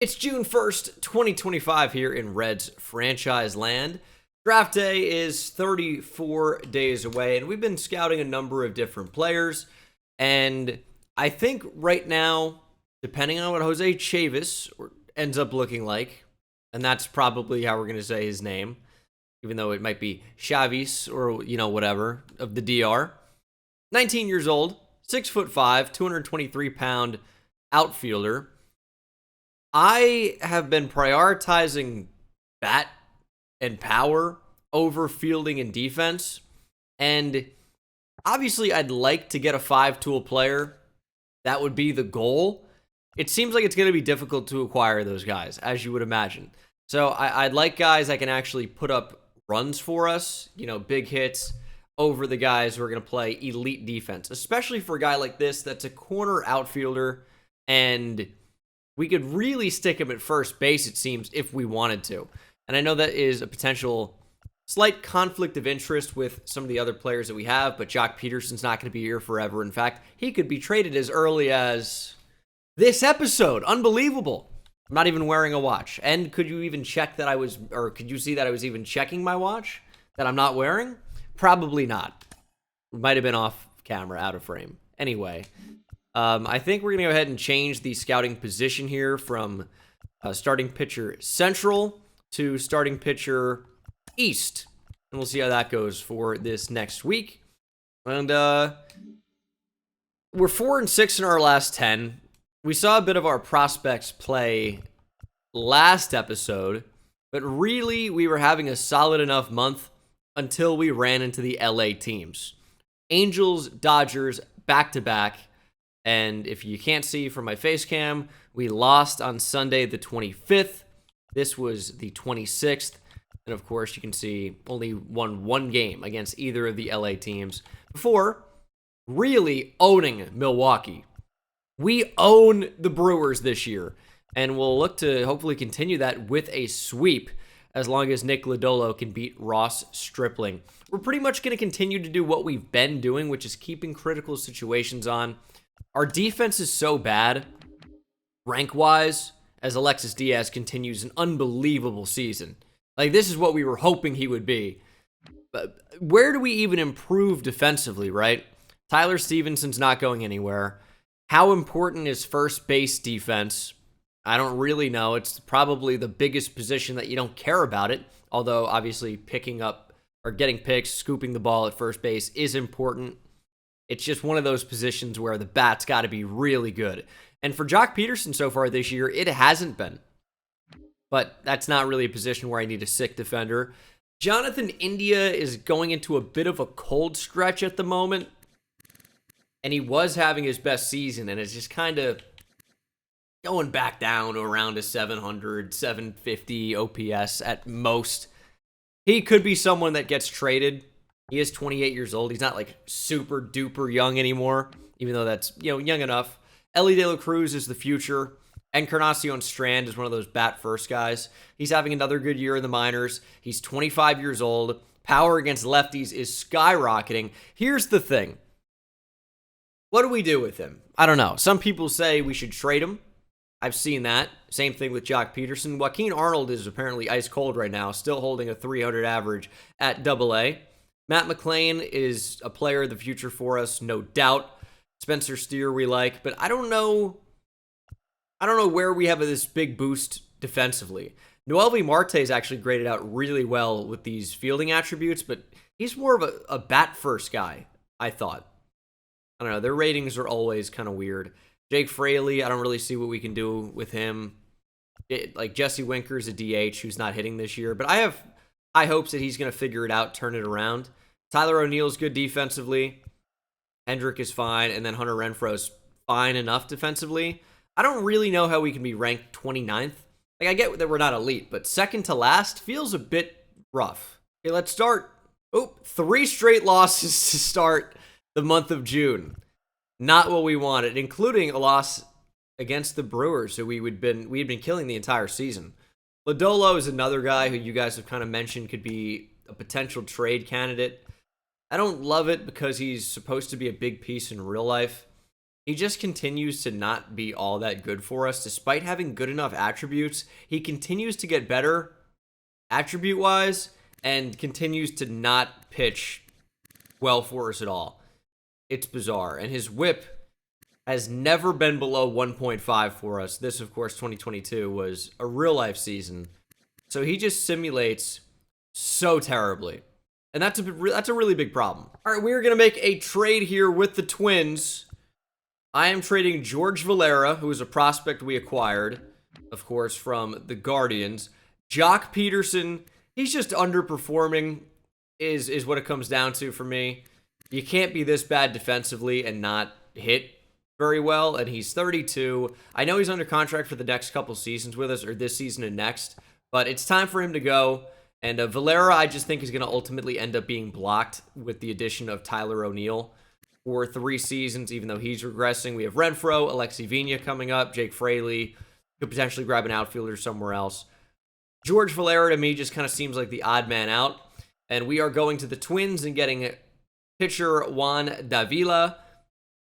It's June 1st, 2025 here in Reds franchise land. Draft day is 34 days away, and we've been scouting a number of different players. And I think right now, depending on what Jose Chavis ends up looking like, and that's probably how we're going to say his name, even though it might be Chavis or, whatever, of the DR. 19 years old, 6'5", 223-pound outfielder. I have been prioritizing bat and power over fielding and defense. And obviously, I'd like to get a five-tool player. That would be the goal. It seems like it's going to be difficult to acquire those guys, as you would imagine. So I'd like guys that can actually put up runs for us, big hits over the guys who are going to play elite defense, especially for a guy like this that's a corner outfielder, and we could really stick him at first base, it seems, if we wanted to. And I know that is a potential slight conflict of interest with some of the other players that we have, but Jock Peterson's not going to be here forever. In fact, he could be traded as early as this episode. Unbelievable. I'm not even wearing a watch. And could you even check that could you see that I was even checking my watch that I'm not wearing? Probably not. Might have been off camera, out of frame. Anyway, I think we're going to go ahead and change the scouting position here from starting pitcher central to starting pitcher east. And we'll see how that goes for this next week. And we're 4-6 in our last 10. We saw a bit of our prospects play last episode, but really we were having a solid enough month until we ran into the LA teams. Angels, Dodgers, back-to-back. And if you can't see from my face cam, we lost on Sunday the 25th. This was the 26th. And of course, you can see only won one game against either of the LA teams before really owning Milwaukee. We own the Brewers this year, and we'll look to hopefully continue that with a sweep as long as Nick Lodolo can beat Ross Stripling. We're pretty much going to continue to do what we've been doing, which is keeping critical situations on. Our defense is so bad, rank-wise, as Alexis Diaz continues an unbelievable season. Like, this is what we were hoping he would be. But where do we even improve defensively, right? Tyler Stevenson's not going anywhere. How important is first base defense? I don't really know. It's probably the biggest position that you don't care about it. Although, obviously, picking up or getting picks, scooping the ball at first base is important. It's just one of those positions where the bat's got to be really good. And for Jock Peterson so far this year, it hasn't been. But that's not really a position where I need a sick defender. Jonathan India is going into a bit of a cold stretch at the moment. And he was having his best season, and it's just kind of going back down to around a 700, 750 OPS at most. He could be someone that gets traded. He is 28 years old. He's not like super duper young anymore, even though that's, young enough. Ellie De La Cruz is the future. Encarnacion Strand is one of those bat first guys. He's having another good year in the minors. He's 25 years old. Power against lefties is skyrocketing. Here's the thing. What do we do with him? I don't know. Some people say we should trade him. I've seen that. Same thing with Jock Peterson. Joaquin Arnold is apparently ice cold right now, still holding a 300 average at AA. Matt McClain is a player of the future for us, no doubt. Spencer Steer we like, but I don't know where we have this big boost defensively. Noelvi Marte is actually graded out really well with these fielding attributes, but he's more of a bat-first guy, I thought. I don't know. Their ratings are always kind of weird. Jake Fraley, I don't really see what we can do with him. Jesse Winker's a DH who's not hitting this year, but I have high hopes that he's going to figure it out, turn it around. Tyler O'Neill's good defensively. Hendrick is fine, and then Hunter Renfroe's fine enough defensively. I don't really know how we can be ranked 29th. I get that we're not elite, but second to last feels a bit rough. Okay, let's start. 3 straight losses to start the month of June. Not what we wanted, including a loss against the Brewers, who we had been killing the entire season. Lodolo is another guy who you guys have kind of mentioned could be a potential trade candidate. I don't love it because he's supposed to be a big piece in real life. he just continues to not be all that good for us. Despite having good enough attributes, he continues to get better attribute-wise and continues to not pitch well for us at all. It's bizarre. And his whip has never been below 1.5 for us. This, of course, 2022 was a real-life season. So he just simulates so terribly. And that's a really big problem. All right, we're going to make a trade here with the Twins. I am trading George Valera, who is a prospect we acquired, of course, from the Guardians. Jock Peterson, he's just underperforming, is what it comes down to for me. You can't be this bad defensively and not hit very well, and he's 32. I know he's under contract for the next couple seasons with us, or this season and next, but it's time for him to go. And Valera, I just think, is going to ultimately end up being blocked with the addition of Tyler O'Neill for 3 seasons, even though he's regressing. We have Renfroe, Alexi Vina coming up, Jake Fraley, could potentially grab an outfielder somewhere else. George Valera, to me, just kind of seems like the odd man out. And we are going to the Twins and getting pitcher Juan Davila,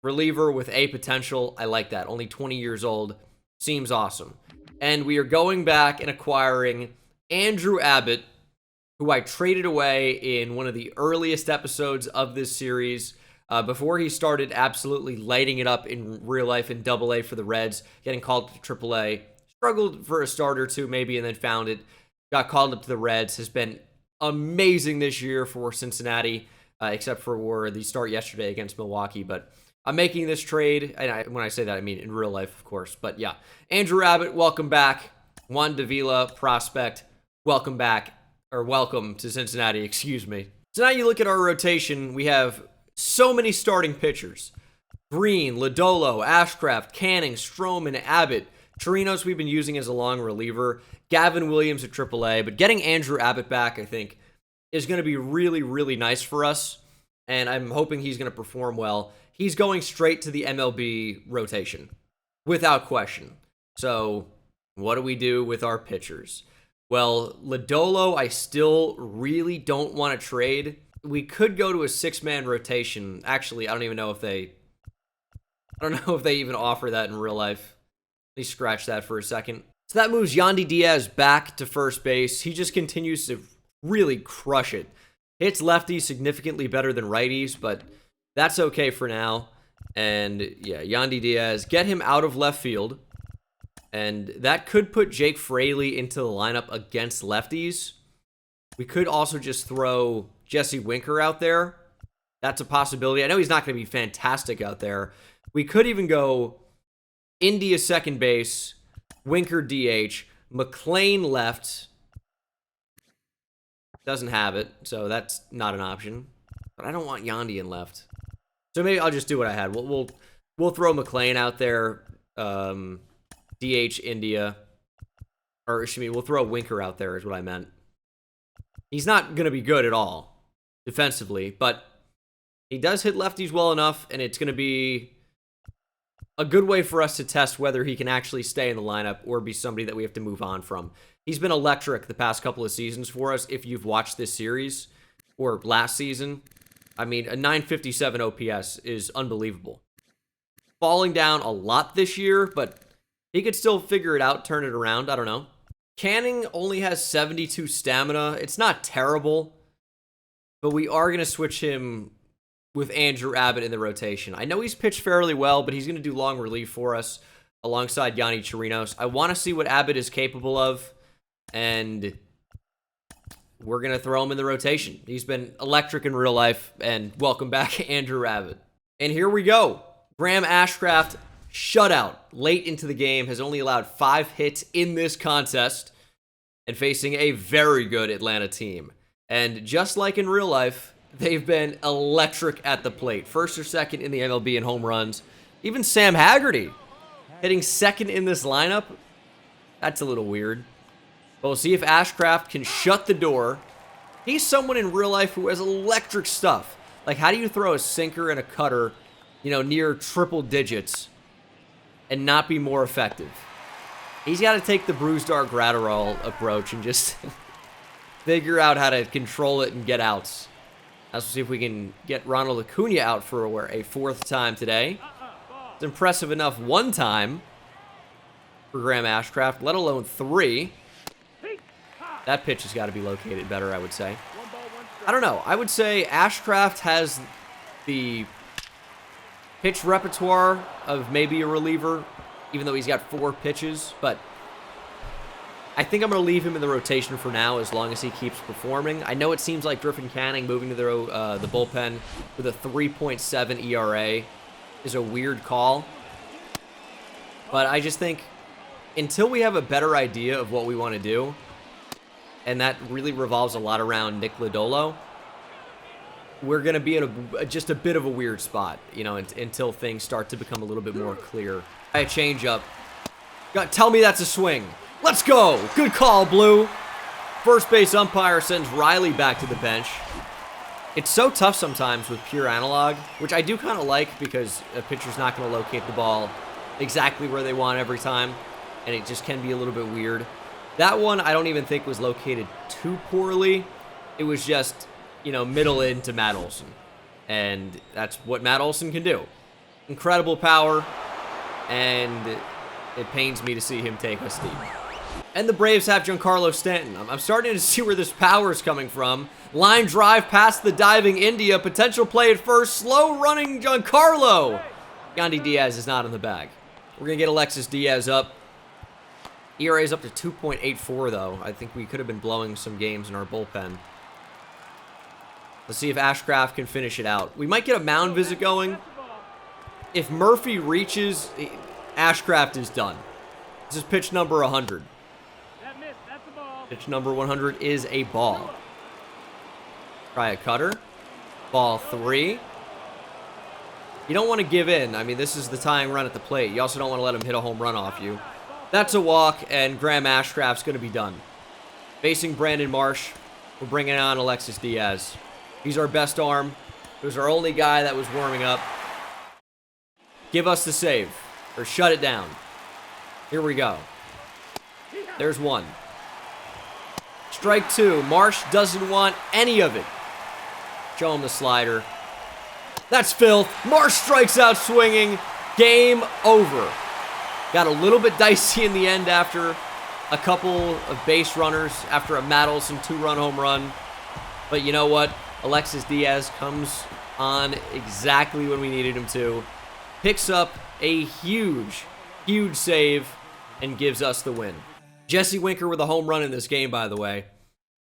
reliever with A potential. I like that. Only 20 years old. Seems awesome. And we are going back and acquiring Andrew Abbott, who I traded away in one of the earliest episodes of this series, before he started absolutely lighting it up in real life in Double-A for the Reds, getting called to Triple-A. Struggled for a start or two maybe, and then found it. Got called up to the Reds. Has been amazing this year for Cincinnati, except for the start yesterday against Milwaukee. But I'm making this trade, and when I say that, I mean in real life, of course. But yeah, Andrew Abbott, welcome back. Juan Davila, prospect, welcome back, or welcome to Cincinnati, excuse me. So now you look at our rotation, we have so many starting pitchers. Green, Lodolo, Ashcraft, Canning, Stroman, Abbott. Chirinos we've been using as a long reliever. Gavin Williams at AAA. But getting Andrew Abbott back, I think, is going to be really, really nice for us. And I'm hoping he's going to perform well. He's going straight to the MLB rotation, without question. So what do we do with our pitchers? Well, Lodolo, I still really don't want to trade. We could go to a 6-man rotation. Actually, I don't know if they even offer that in real life. Let me scratch that for a second. So that moves Yandy Diaz back to first base. He just continues to really crush it. Hits lefties significantly better than righties, but that's okay for now. And yeah, Yandy Diaz, get him out of left field. And that could put Jake Fraley into the lineup against lefties. We could also just throw Jesse Winker out there. That's a possibility. I know he's not going to be fantastic out there. We could even go India second base, Winker DH, McLean left. Doesn't have it, so that's not an option. But I don't want Yandy in left. So maybe I'll just do what I had. We'll throw McLean out there. DH India, or excuse me, we'll throw Winker out there is what I meant. He's not going to be good at all defensively, but he does hit lefties well enough, and it's going to be a good way for us to test whether he can actually stay in the lineup or be somebody that we have to move on from. He's been electric the past couple of seasons for us if you've watched this series or last season. I mean, a 957 OPS is unbelievable. Falling down a lot this year, but he could still figure it out, turn it around. I don't know. Canning only has 72 stamina. It's not terrible, but we are going to switch him with Andrew Abbott in the rotation. I know he's pitched fairly well, but he's going to do long relief for us alongside Yanni Chirinos. I want to see what Abbott is capable of, and we're going to throw him in the rotation. He's been electric in real life, and welcome back, Andrew Abbott. And here we go. Graham Ashcraft, shutout late into the game, has only allowed 5 hits in this contest and facing a very good Atlanta team. And just like in real life, they've been electric at the plate. First or second in the MLB in home runs. Even Sam Haggerty hitting second in this lineup. That's a little weird. But we'll see if Ashcraft can shut the door. He's someone in real life who has electric stuff. Like, how do you throw a sinker and a cutter, near triple digits and not be more effective? He's got to take the Bruce Dark Gratterall approach and just figure out how to control it and get outs. Let's see if we can get Ronald Acuna out for a 4th time today. It's impressive enough one time for Graham Ashcraft, let alone 3. That pitch has got to be located better, I would say. I don't know. I would say Ashcraft has the pitch repertoire of maybe a reliever, even though he's got 4 pitches. But I think I'm going to leave him in the rotation for now as long as he keeps performing. I know it seems like Griffin Canning moving to the bullpen with a 3.7 ERA is a weird call. But I just think until we have a better idea of what we want to do, and that really revolves a lot around Nick Lodolo, we're going to be in just a bit of a weird spot, you know, until things start to become a little bit more clear. A change-up. Tell me that's a swing. Let's go. Good call, Blue. First base umpire sends Riley back to the bench. It's so tough sometimes with pure analog, which I do kind of like because a pitcher's not going to locate the ball exactly where they want every time, and it just can be a little bit weird. That one I don't even think was located too poorly. It was just, you know, middle into Matt Olson. And that's what Matt Olson can do. Incredible power, and it pains me to see him take us deep. And the Braves have Giancarlo Stanton. I'm starting to see where this power is coming from. Line drive past the diving India. Potential play at first. Slow running Giancarlo. Yandy Diaz is not in the bag. We're going to get Alexis Diaz up. ERA is up to 2.84, though. I think we could have been blowing some games in our bullpen. Let's see if Ashcraft can finish it out. We might get a mound visit going. If Murphy reaches, Ashcraft is done. This is pitch number 100. Pitch number 100 is a ball. Try a cutter. Ball 3. You don't want to give in. I mean, this is the tying run at the plate. You also don't want to let him hit a home run off you. That's a walk, and Graham Ashcraft's going to be done. Facing Brandon Marsh, we're bringing on Alexis Diaz. He's our best arm. He was our only guy that was warming up. Give us the save, or shut it down. Here we go. There's 1. Strike 2. Marsh doesn't want any of it. Show him the slider. That's filth. Marsh strikes out swinging. Game over. Got a little bit dicey in the end after a couple of base runners, after a Matt Olson 2-run home run. But you know what? Alexis Diaz comes on exactly when we needed him to. Picks up a huge, huge save and gives us the win. Jesse Winker with a home run in this game, by the way.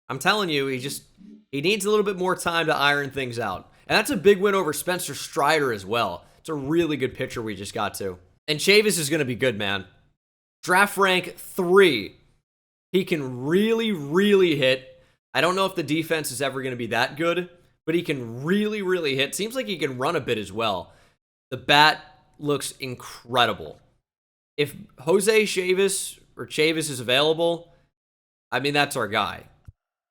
I'm telling you, he needs a little bit more time to iron things out. And that's a big win over Spencer Strider as well. It's a really good pitcher we just got to. And Chavis is going to be good, man. Draft rank 3. He can really, really hit. I don't know if the defense is ever going to be that good, but he can really, really hit. Seems like he can run a bit as well. The bat looks incredible. If Jose Chavis or Chavis is available, I mean, that's our guy.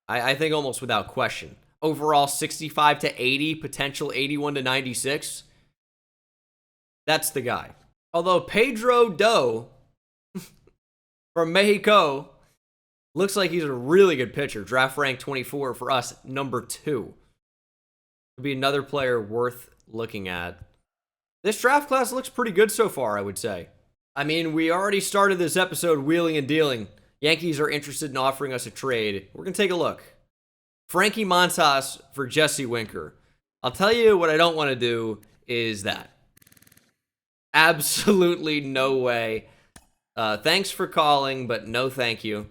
I think almost without question. Overall, 65 to 80, potential 81 to 96. That's the guy. Although Pedro Doe from Mexico looks like he's a really good pitcher. Draft rank 24 for us, number 2. Would be another player worth looking at. This draft class looks pretty good so far, I would say. I mean, we already started this episode wheeling and dealing. Yankees are interested in offering us a trade. We're going to take a look. Frankie Montas for Jesse Winker. I'll tell you what I don't want to do is that. Absolutely no way. Thanks for calling, but no thank you.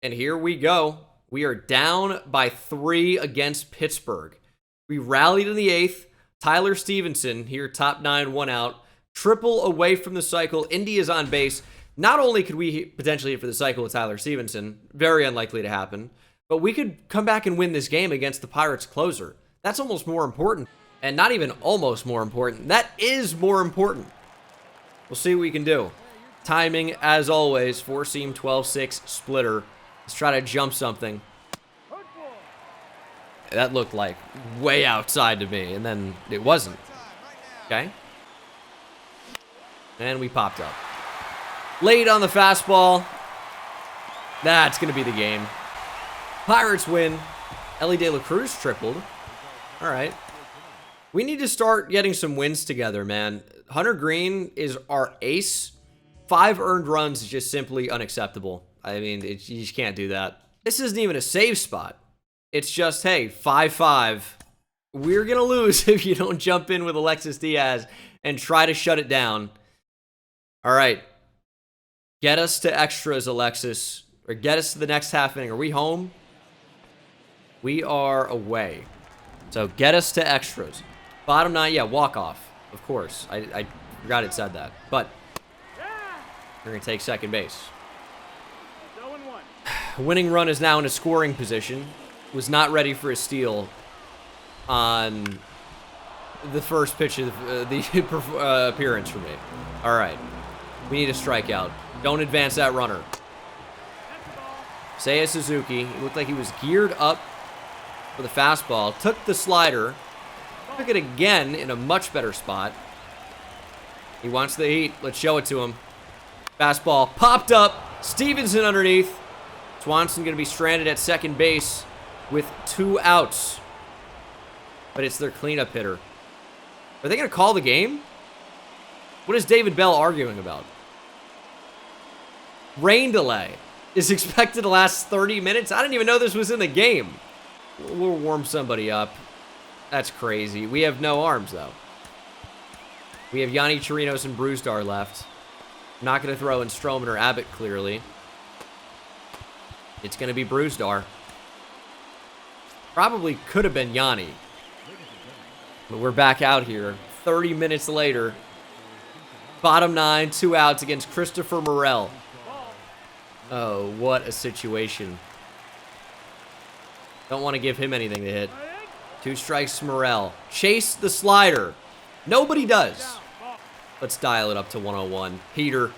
And here we go. We are down by 3 against Pittsburgh. We rallied in the 8th. Tyler Stevenson here, top 9, 1 out. Triple away from the cycle. India's on base. Not only could we potentially hit for the cycle with Tyler Stevenson, very unlikely to happen, but we could come back and win this game against the Pirates closer. That's almost more important. And not even almost more important. That is more important. We'll see what we can do. Timing, as always, 4-seam 12-6 splitter. Let's try to jump something. That looked like way outside to me, and then it wasn't. Okay. And we popped up. Late on the fastball. That's going to be the game. Pirates win. Ellie De La Cruz tripled. All right. We need to start getting some wins together, man. Hunter Green is our ace. 5 earned runs is just simply unacceptable. I mean, you just can't do that. This isn't even a save spot. It's just, hey, 5-5. We're going to lose if you don't jump in with Alexis Diaz and try to shut it down. All right. Get us to extras, Alexis. Or get us to the next half inning. Are we home? We are away. So get us to extras. Bottom 9, yeah, walk off. Of course. I forgot it said that. But we're going to take second base. Winning run is now in a scoring position. Was not ready for a steal on the first pitch of the appearance for me. All right. We need a strikeout. Don't advance that runner. Seiya Suzuki. It looked like he was geared up for the fastball. Took the slider. Took it again in a much better spot. He wants the heat. Let's show it to him. Fastball popped up. Stevenson underneath. Swanson going to be stranded at second base with 2 outs. But it's their cleanup hitter. Are they going to call the game? What is David Bell arguing about? Rain delay is expected to last 30 minutes? I didn't even know this was in the game. We'll warm somebody up. That's crazy. We have no arms, though. We have Yanni Chirinos and Brewstar left. Not going to throw in Stroman or Abbott, clearly. It's going to be Brewstar. Probably could have been Yanni. But we're back out here 30 minutes later. Bottom 9, 2 outs against Christopher Morel. Oh, what a situation. Don't want to give him anything to hit. 2 strikes to Morel. Chase the slider. Nobody does. Let's dial it up to 101. Heater.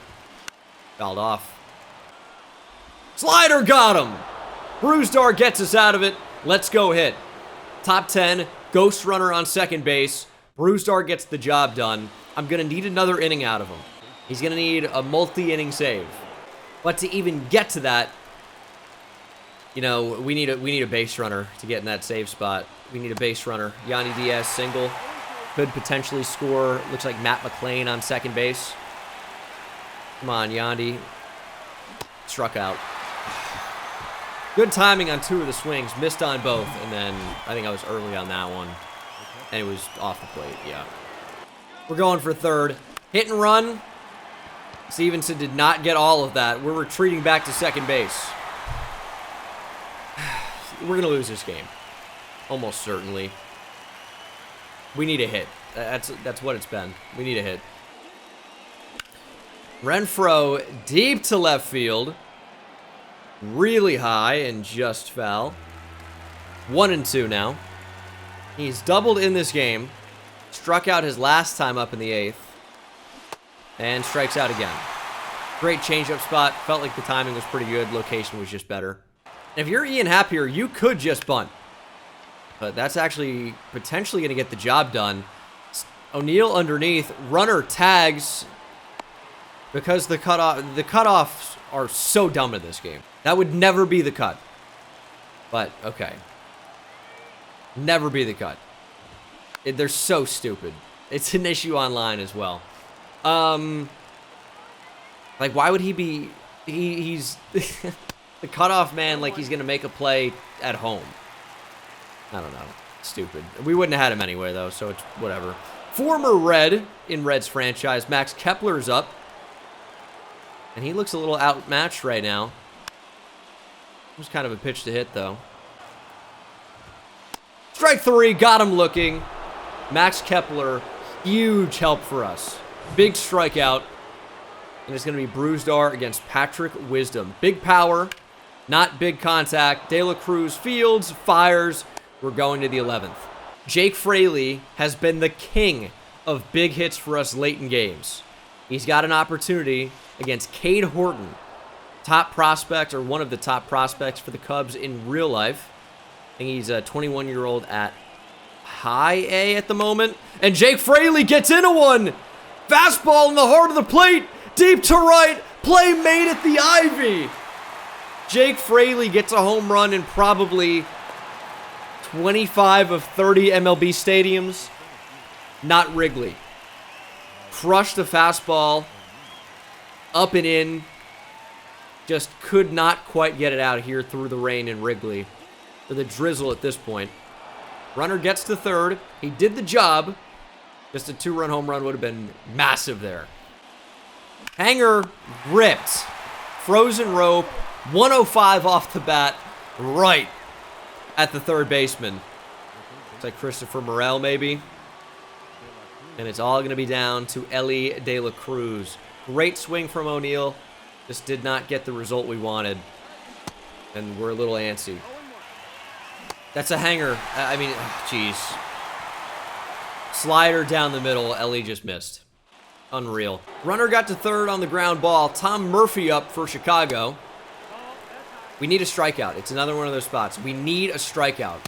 Fouled off. Slider got him. Brewstar gets us out of it. Let's go hit. Top 10. Ghost runner on second base. Brewstar gets the job done. I'm going to need another inning out of him. He's going to need a multi-inning save. But to even get to that, you know, we need a base runner to get in that save spot. We need a base runner. Yanni Diaz single. Could potentially score. Looks like Matt McClain on second base. Come on, Yanni. Struck out. Good timing on 2 of the swings. Missed on both. And then I think I was early on that one. And it was off the plate. Yeah. We're going for third. Hit and run. Stevenson did not get all of that. We're retreating back to second base. We're going to lose this game. Almost certainly. We need a hit. That's what it's been. We need a hit. Renfroe deep to left field. Really high and just foul. 1-2 now. He's doubled in this game. Struck out his last time up in the 8th. And strikes out again. Great changeup spot. Felt like the timing was pretty good. Location was just better. If you're Ian Happ here, you could just bunt. But that's actually potentially going to get the job done. O'Neal underneath. Runner tags. Because the cutoffs are so dumb in this game. That would never be the cut. But, okay. Never be the cut. They're so stupid. It's an issue online as well. Like, why would he be... He's... the cutoff man, like he's going to make a play at home. I don't know. Stupid. We wouldn't have had him anyway, though, so it's whatever. Former Red in Red's franchise, Max Kepler's up. And he looks a little outmatched right now. It was kind of a pitch to hit, though. Strike 3, got him looking. Max Kepler, huge help for us. Big strikeout. And it's going to be Brewstar against Patrick Wisdom. Big power, not big contact. De La Cruz fields, fires. We're going to the 11th. Jake Fraley has been the king of big hits for us late in games. He's got an opportunity against Cade Horton, top prospect or one of the top prospects for the Cubs in real life. I think he's a 21-year-old at high A at the moment. And Jake Fraley gets into one. Fastball in the heart of the plate. Deep to right. Play made at the Ivy. Jake Fraley gets a home run in probably 25 of 30 MLB stadiums. Not Wrigley. Crushed the fastball. Up and in. Just could not quite get it out here through the rain in Wrigley. Or the drizzle at this point. Runner gets to third. He did the job. Just a 2-run home run would have been massive there. Hanger ripped. Frozen rope. 105 off the bat. Right at the third baseman. It's like Christopher Morel maybe. And it's all going to be down to Ellie De La Cruz. Great swing from O'Neill. Just did not get the result we wanted. And we're a little antsy. That's a hanger. I mean, jeez. Slider down the middle. Ellie just missed. Unreal. Runner got to third on the ground ball. Tom Murphy up for Chicago. We need a strikeout. It's another one of those spots. We need a strikeout.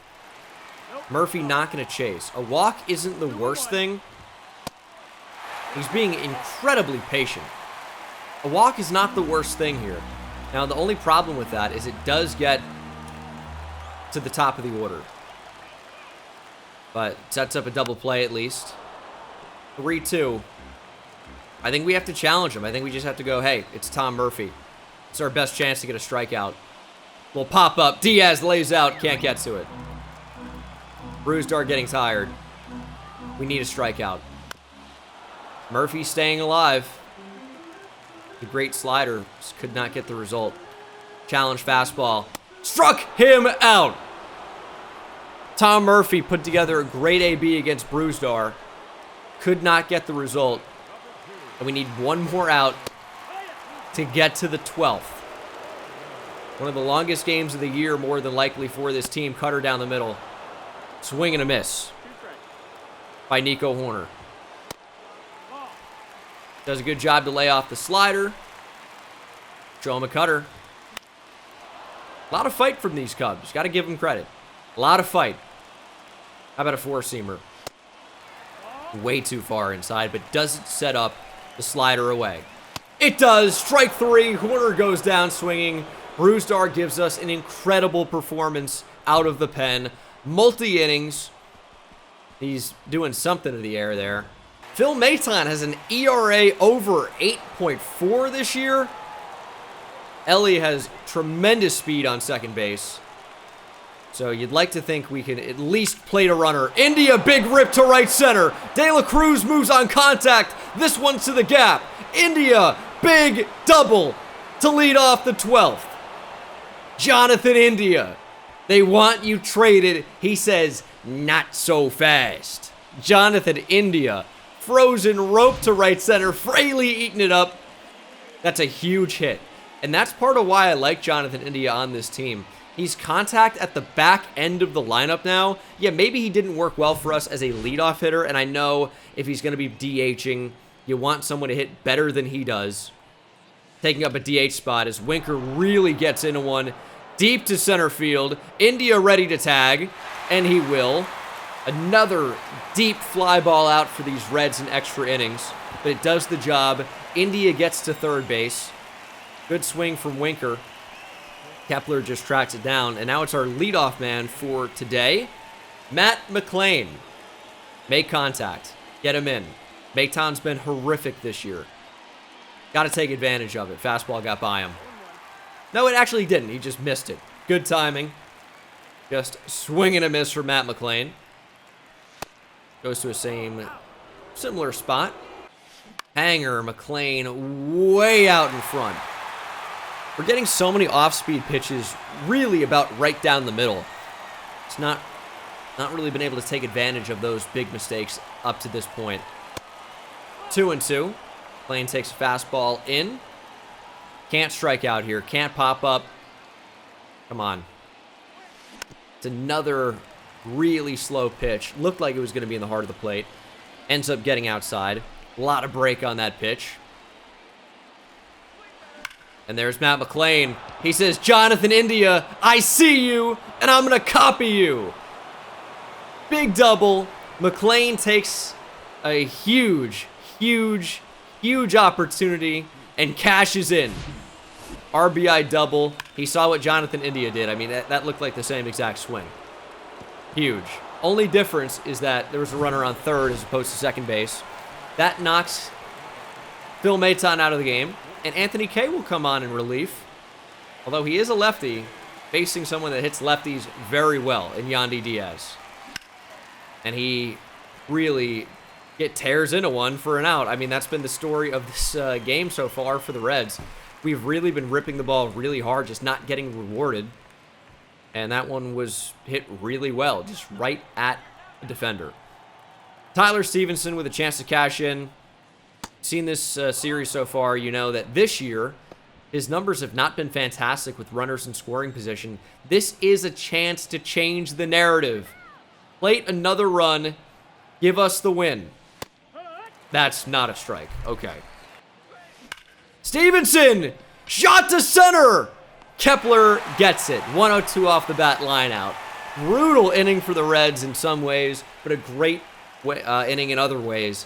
Murphy not going to chase. A walk isn't the worst thing. He's being incredibly patient. A walk is not the worst thing here. Now, the only problem with that is it does get to the top of the order. But sets up a double play at least. 3-2. I think we have to challenge him. I think we just have to go, hey, it's Tom Murphy. It's our best chance to get a strikeout. We'll pop up. Diaz lays out. Can't get to it. Brewstar getting tired. We need a strikeout. Murphy staying alive. The great slider just could not get the result. Challenge fastball. Struck him out. Tom Murphy put together a great AB against Brewstar. Could not get the result. And we need one more out to get to the 12th. One of the longest games of the year, more than likely for this team. Cutter down the middle. Swing and a miss by Nico Horner. Does a good job to lay off the slider. Show him a cutter. A lot of fight from these Cubs. Got to give them credit. A lot of fight. How about a four-seamer? Way too far inside, but doesn't set up the slider away. It does. Strike three. Horner goes down swinging. Brewstar gives us an incredible performance out of the pen. Multi-innings. He's doing something in the air there. Phil Maton has an ERA over 8.4 this year. Ellie has tremendous speed on second base. So you'd like to think we can at least plate a runner. India, big rip to right center. De La Cruz moves on contact. This one's to the gap. India, big double to lead off the 12th. Jonathan India. They want you traded. He says, not so fast. Jonathan India. Frozen rope to right center. Fraley eating it up. That's a huge hit. And that's part of why I like Jonathan India on this team. He's contact at the back end of the lineup now. Yeah, maybe he didn't work well for us as a leadoff hitter. And I know if he's going to be DHing, you want someone to hit better than he does. Taking up a DH spot as Winker really gets into one. Deep to center field. India ready to tag. And he will. Another deep fly ball out for these Reds in extra innings. But it does the job. India gets to third base. Good swing from Winker. Kepler just tracks it down. And now it's our leadoff man for today. Matt McLean. Make contact. Get him in. Maton's been horrific this year. Got to take advantage of it. Fastball got by him. No, it actually didn't. He just missed it. Good timing. Just swing and a miss for Matt McLean. Goes to a similar spot. Hanger, McLean, way out in front. We're getting so many off-speed pitches, really about right down the middle. It's not really been able to take advantage of those big mistakes up to this point. 2-2. McLean takes a fastball in. Can't strike out here. Can't pop up. Come on. It's another really slow pitch. Looked like it was going to be in the heart of the plate. Ends up getting outside. A lot of break on that pitch. And there's Matt McLean. He says, Jonathan India, I see you, and I'm going to copy you. Big double. McLean takes a huge opportunity and cashes in. RBI double. He saw what Jonathan India did. I mean, that looked like the same exact swing. Huge. Only difference is that there was a runner on third as opposed to second base. That knocks Phil Maton out of the game, and Anthony Kay will come on in relief. Although he is a lefty, facing someone that hits lefties very well in Yandy Diaz. And he really tears into one for an out. I mean, that's been the story of this game so far for the Reds. We've really been ripping the ball really hard, just not getting rewarded. And that one was hit really well, just right at the defender. Tyler Stevenson with a chance to cash in. Seen this series so far, you know that this year, his numbers have not been fantastic with runners in scoring position. This is a chance to change the narrative. Plate another run. Give us the win. That's not a strike. Okay. Stevenson! Shot to center! Kepler gets it. 102 off the bat line out. Brutal inning for the Reds in some ways, but a great inning in other ways.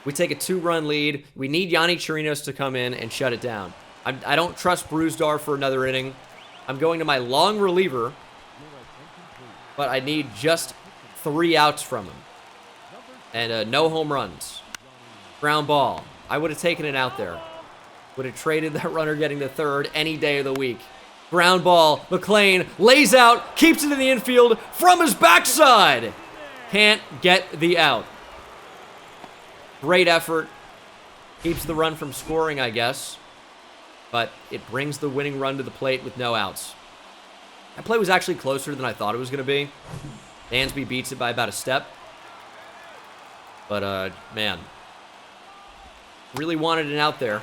We take a 2-run lead. We need Yanni Chirinos to come in and shut it down. I don't trust Bruzdar for another inning. I'm going to my long reliever, but I need just 3 outs from him. And no home runs. Ground ball. I would have taken it out there. Would have traded that runner getting the third any day of the week. Ground ball. McLean lays out, keeps it in the infield from his backside. Can't get the out. Great effort. Keeps the run from scoring, I guess. But it brings the winning run to the plate with no outs. That play was actually closer than I thought it was going to be. Dansby beats it by about a step. But, man. Really wanted it out there.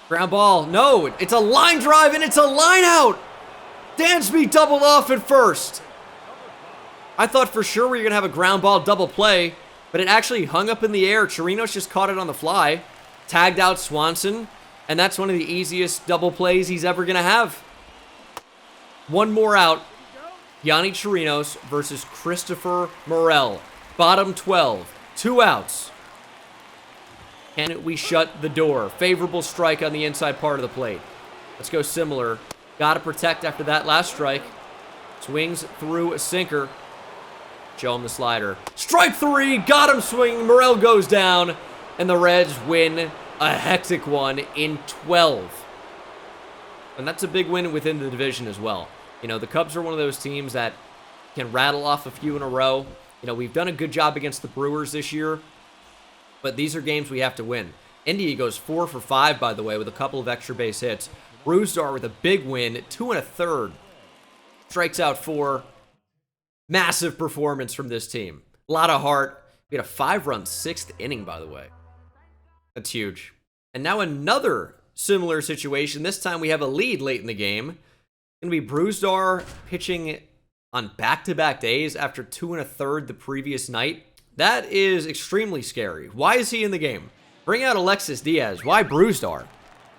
Ground ball. No, it's a line drive and it's a line out. Dansby doubled off at first. I thought for sure we were going to have a ground ball double play, but it actually hung up in the air. Chirinos just caught it on the fly. Tagged out Swanson, and that's one of the easiest double plays he's ever going to have. One more out. Yanni Chirinos versus Christopher Morel. Bottom 12. 2 outs. Can we shut the door? Favorable strike on the inside part of the plate. Let's go similar. Got to protect after that last strike. Swings through a sinker. Show him the slider. Strike 3. Got him swinging. Morel goes down. And the Reds win a hectic one in 12. And that's a big win within the division as well. You know, the Cubs are one of those teams that can rattle off a few in a row. You know, we've done a good job against the Brewers this year. But these are games we have to win. India goes 4 for 5, by the way, with a couple of extra base hits. Bruzdar with a big win, 2 1/3. Strikes out 4. Massive performance from this team. A lot of heart. We had a 5-run 6th inning, by the way. That's huge. And now another similar situation. This time we have a lead late in the game. It's going to be Bruzdar pitching on back-to-back days after 2 1/3 the previous night. That is extremely scary. Why is he in the game? Bring out Alexis Diaz. Why Bruzdar?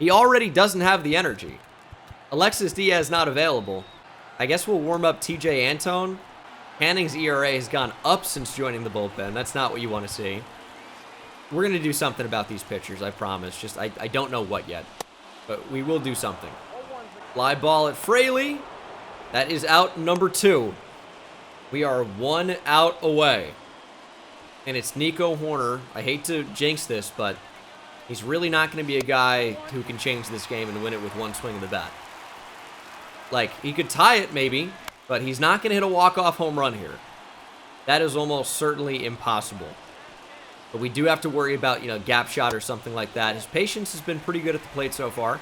He already doesn't have the energy. Alexis Diaz not available. I guess we'll warm up TJ Antone. Hanning's ERA has gone up since joining the bullpen. That's not what you want to see. We're going to do something about these pitchers, I promise. Just, I don't know what yet. But we will do something. Fly ball at Fraley. That is out number 2. We are 1 out away. And it's Nico Horner. I hate to jinx this, but he's really not going to be a guy who can change this game and win it with one swing of the bat. Like, he could tie it maybe, but he's not going to hit a walk-off home run here. That is almost certainly impossible. But we do have to worry about, you know, gap shot or something like that. His patience has been pretty good at the plate so far.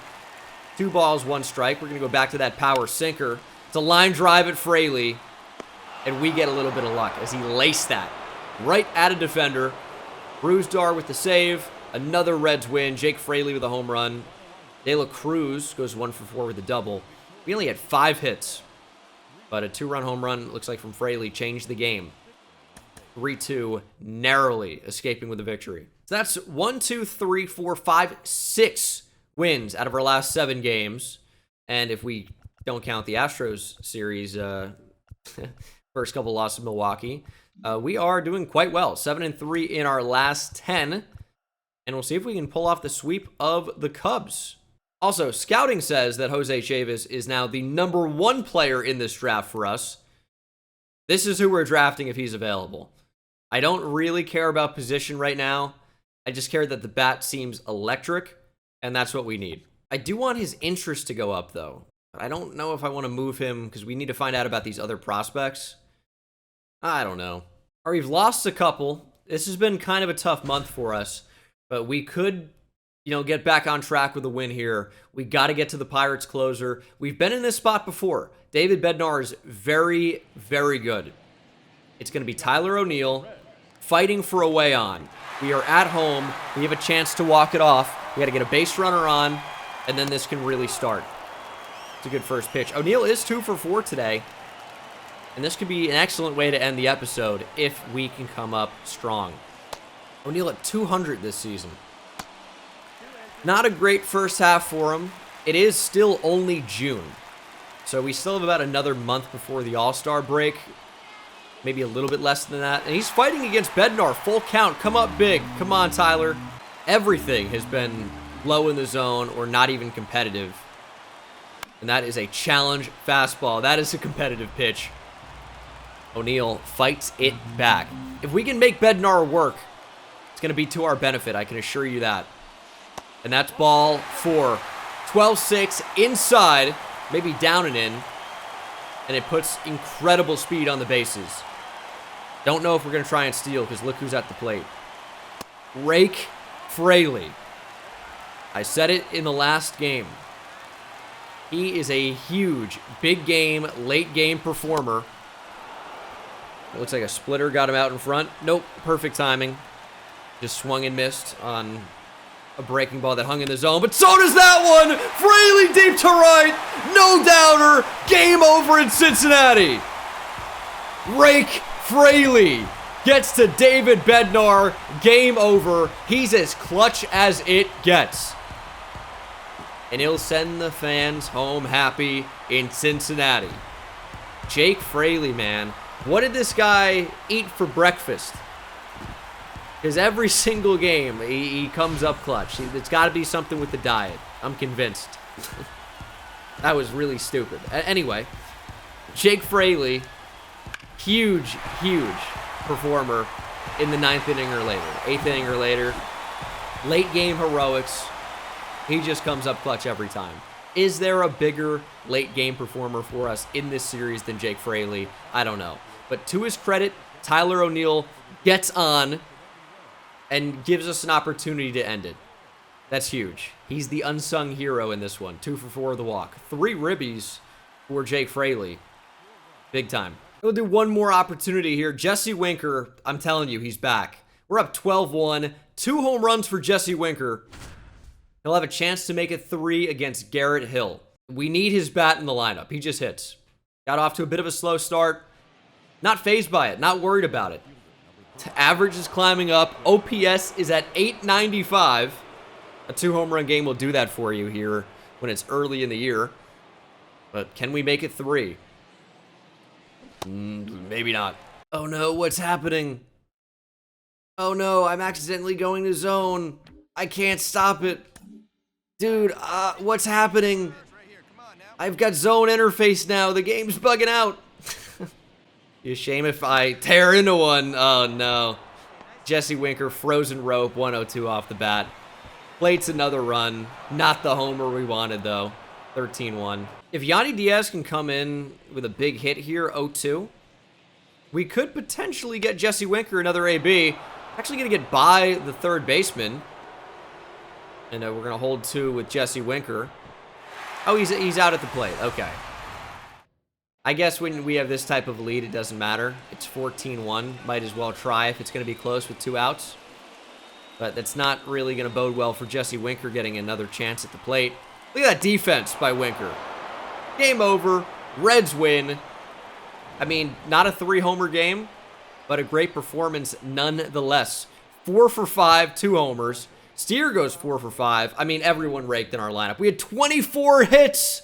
2 balls, 1 strike. We're going to go back to that power sinker. It's a line drive at Fraley, and we get a little bit of luck as he laced that right at a defender. Bruzdar with the save. Another Reds win. Jake Fraley with a home run. De La Cruz goes 1 for 4 with a double. We only had 5 hits, but a 2-run home run, looks like from Fraley, changed the game. 3-2, narrowly escaping with a victory. So that's 1, 2, 3, 4, 5, 6 wins out of our last 7 games. And if we don't count the Astros series, first couple losses in Milwaukee, we are doing quite well. 7-3 in our last 10. And we'll see if we can pull off the sweep of the Cubs. Also, scouting says that Jose Chavis is now the number 1 player in this draft for us. This is who we're drafting if he's available. I don't really care about position right now. I just care that the bat seems electric, and that's what we need. I do want his interest to go up, though. I don't know if I want to move him because we need to find out about these other prospects. I don't know. All right, we've lost a couple. This has been kind of a tough month for us, but we could, get back on track with a win here. We got to get to the Pirates closer. We've been in this spot before. David Bednar is very, very good. It's going to be Tyler O'Neill fighting for a way on. We are at home. We have a chance to walk it off. We got to get a base runner on, and then this can really start. It's a good first pitch. O'Neill is 2 for 4 today, and this could be an excellent way to end the episode if we can come up strong. O'Neill at 200 this season. Not a great first half for him. It is still only June, so we still have about another month before the All-Star break. Maybe a little bit less than that. And he's fighting against Bednar. Full count. Come up big. Come on, Tyler. Everything has been low in the zone or not even competitive. And that is a challenge fastball. That is a competitive pitch. O'Neill fights it back. If we can make Bednar work, it's going to be to our benefit. I can assure you that. And that's ball 4. 12-6 inside. Maybe down and in. And it puts incredible speed on the bases. Don't know if we're going to try and steal because look who's at the plate. Rake Fraley. I said it in the last game. He is a huge, big game, late game performer. It looks like a splitter got him out in front. Nope, perfect timing. Just swung and missed on a breaking ball that hung in the zone, but so does that one! Fraley deep to right! No doubter! Game over in Cincinnati! Rake Fraley gets to David Bednar. Game over. He's as clutch as it gets. And he'll send the fans home happy in Cincinnati. Jake Fraley, man. What did this guy eat for breakfast? Because every single game, he comes up clutch. It's got to be something with the diet. I'm convinced. That was really stupid. Anyway, Jake Fraley, huge, huge performer in the 9th inning or later. 8th inning or later. Late game heroics. He just comes up clutch every time. Is there a bigger late game performer for us in this series than Jake Fraley? I don't know. But to his credit, Tyler O'Neill gets on and gives us an opportunity to end it. That's huge. He's the unsung hero in this one. 2 for 4 of the walk. 3 ribbies for Jake Fraley. Big time. We'll do one more opportunity here. Jesse Winker, I'm telling you, he's back. We're up 12-1. 2 home runs for Jesse Winker. He'll have a chance to make it 3 against Garrett Hill. We need his bat in the lineup. He just hits. Got off to a bit of a slow start. Not fazed by it. Not worried about it. Average is climbing up. OPS is at 895. A 2 home run game will do that for you here when it's early in the year. But can we make it 3? Maybe not. Oh no, what's happening? Oh no, I'm accidentally going to zone. I can't stop it. Dude, what's happening? I've got zone interface now. The game's bugging out. Be a shame if I tear into one. Oh, no. Jesse Winker, frozen rope, 102 off the bat. Plates another run. Not the homer we wanted, though. 13-1. If Yanni Diaz can come in with a big hit here, 0-2, we could potentially get Jesse Winker another AB. Actually going to get by the third baseman. And we're going to hold 2 with Jesse Winker. Oh, he's out at the plate. Okay. I guess when we have this type of lead, it doesn't matter. It's 14-1. Might as well try if it's going to be close with 2 outs. But that's not really going to bode well for Jesse Winker getting another chance at the plate. Look at that defense by Winker. Game over. Reds win. I mean, not a 3-homer game, but a great performance nonetheless. 4 for 5, 2 homers. Steer goes 4 for 5. I mean, everyone raked in our lineup. We had 24 hits.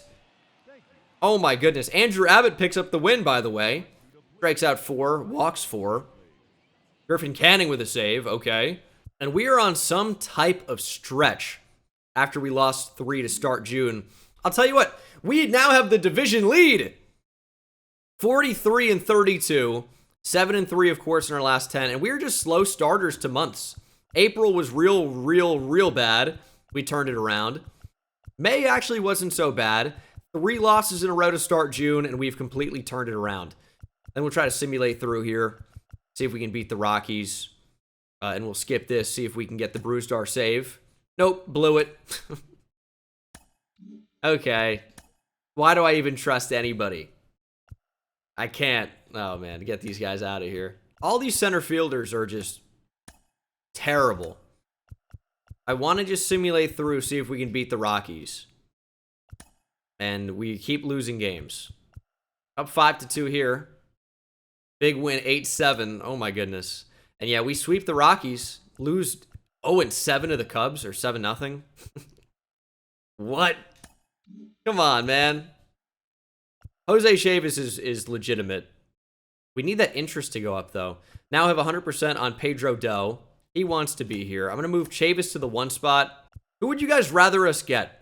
Oh my goodness. Andrew Abbott picks up the win, by the way. Strikes out 4, walks 4. Griffin Canning with a save. Okay. And we are on some type of stretch after we lost 3 to start June. I'll tell you what. We now have the division lead. 43-32. 7-3, of course, in our last 10. And we were just slow starters to months. April was real bad. We turned it around. May actually wasn't so bad. 3 losses in a row to start June, and we've completely turned it around. Then we'll try to simulate through here. See if we can beat the Rockies. And we'll skip this, see if we can get the Brewstar save. Nope, blew it. Okay. Why do I even trust anybody? I can't. Oh, man, get these guys out of here. All these center fielders are just terrible. I want to just simulate through, see if we can beat the Rockies. And we keep losing games. Up 5-2 here. Big win, 8-7. Oh, my goodness. And yeah, we sweep the Rockies. Lose 0-7 to the Cubs, or 7-0. What? Come on, man. Jose Chavis is legitimate. We need that interest to go up, though. Now I have 100% on Pedro Doe. He wants to be here. I'm going to move Chavis to the 1 spot. Who would you guys rather us get?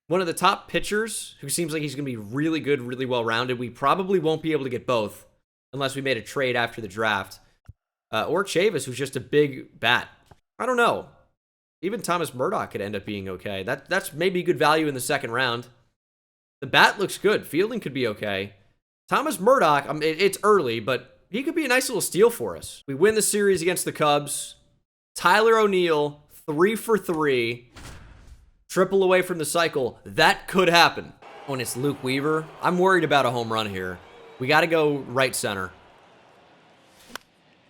One of the top pitchers, who seems like he's going to be really good, really well-rounded. We probably won't be able to get both, unless we made a trade after the draft. Or Chavis, who's just a big bat. I don't know. Even Thomas Murdoch could end up being okay. That's maybe good value in the 2nd round. The bat looks good. Fielding could be okay. Thomas Murdoch, I mean, it's early, but he could be a nice little steal for us. We win the series against the Cubs. Tyler O'Neill, 3 for 3. Triple away from the cycle. That could happen. When it's Luke Weaver, I'm worried about a home run here. We got to go right center.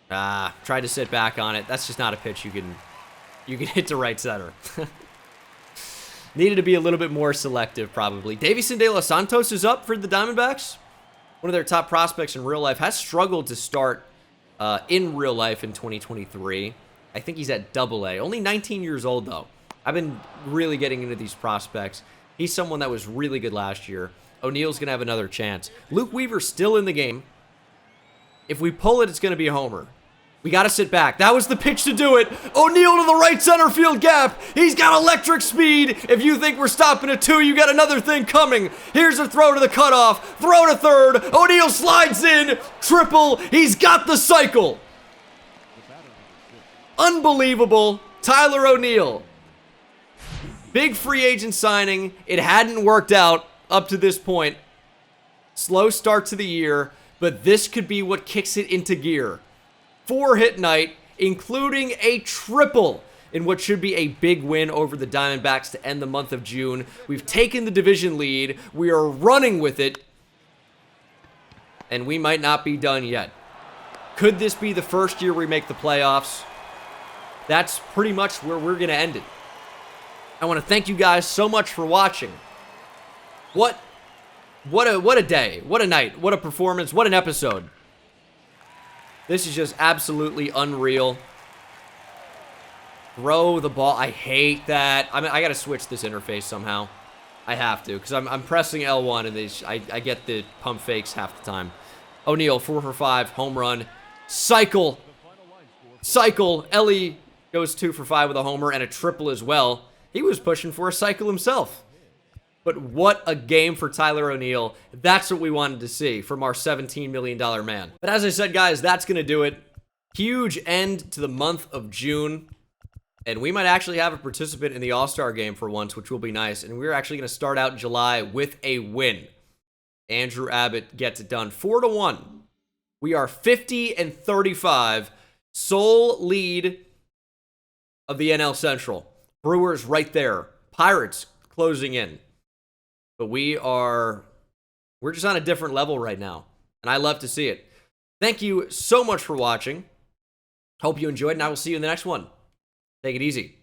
Tried to sit back on it. That's just not a pitch you can hit to right center. Needed to be a little bit more selective, probably. Davison De Los Santos is up for the Diamondbacks. One of their top prospects in real life. Has struggled to start in real life in 2023. I think he's at AA. Only 19 years old, though. I've been really getting into these prospects. He's someone that was really good last year. O'Neill's going to have another chance. Luke Weaver's still in the game. If we pull it, it's going to be a homer. We got to sit back. That was the pitch to do it. O'Neill to the right center field gap. He's got electric speed. If you think we're stopping at 2, you got another thing coming. Here's a throw to the cutoff. Throw to third. O'Neill slides in. Triple. He's got the cycle. Unbelievable. Tyler O'Neill. Big free agent signing. It hadn't worked out up to this point. Slow start to the year, but this could be what kicks it into gear. 4-hit night, including a triple in what should be a big win over the Diamondbacks to end the month of June. We've taken the division lead. We are running with it. And we might not be done yet. Could this be the first year we make the playoffs? That's pretty much where we're going to end it. I want to thank you guys so much for watching. What a day. What a night. What a performance. What an episode. This is just absolutely unreal. Throw the ball. I hate that. I mean, I got to switch this interface somehow. I have to, because I'm pressing L1, and I get the pump fakes half the time. O'Neill, 4 for 5, home run. Cycle. Ellie goes 2 for 5 with a homer and a triple as well. He was pushing for a cycle himself. But what a game for Tyler O'Neill. That's what we wanted to see from our $17 million man. But as I said, guys, that's going to do it. Huge end to the month of June. And we might actually have a participant in the All-Star game for once, which will be nice. And we're actually going to start out July with a win. Andrew Abbott gets it done. 4-1. We are 50-35. Sole lead of the NL Central. Brewers right there. Pirates closing in. But we're just on a different level right now. And I love to see it. Thank you so much for watching. Hope you enjoyed, and I will see you in the next one. Take it easy.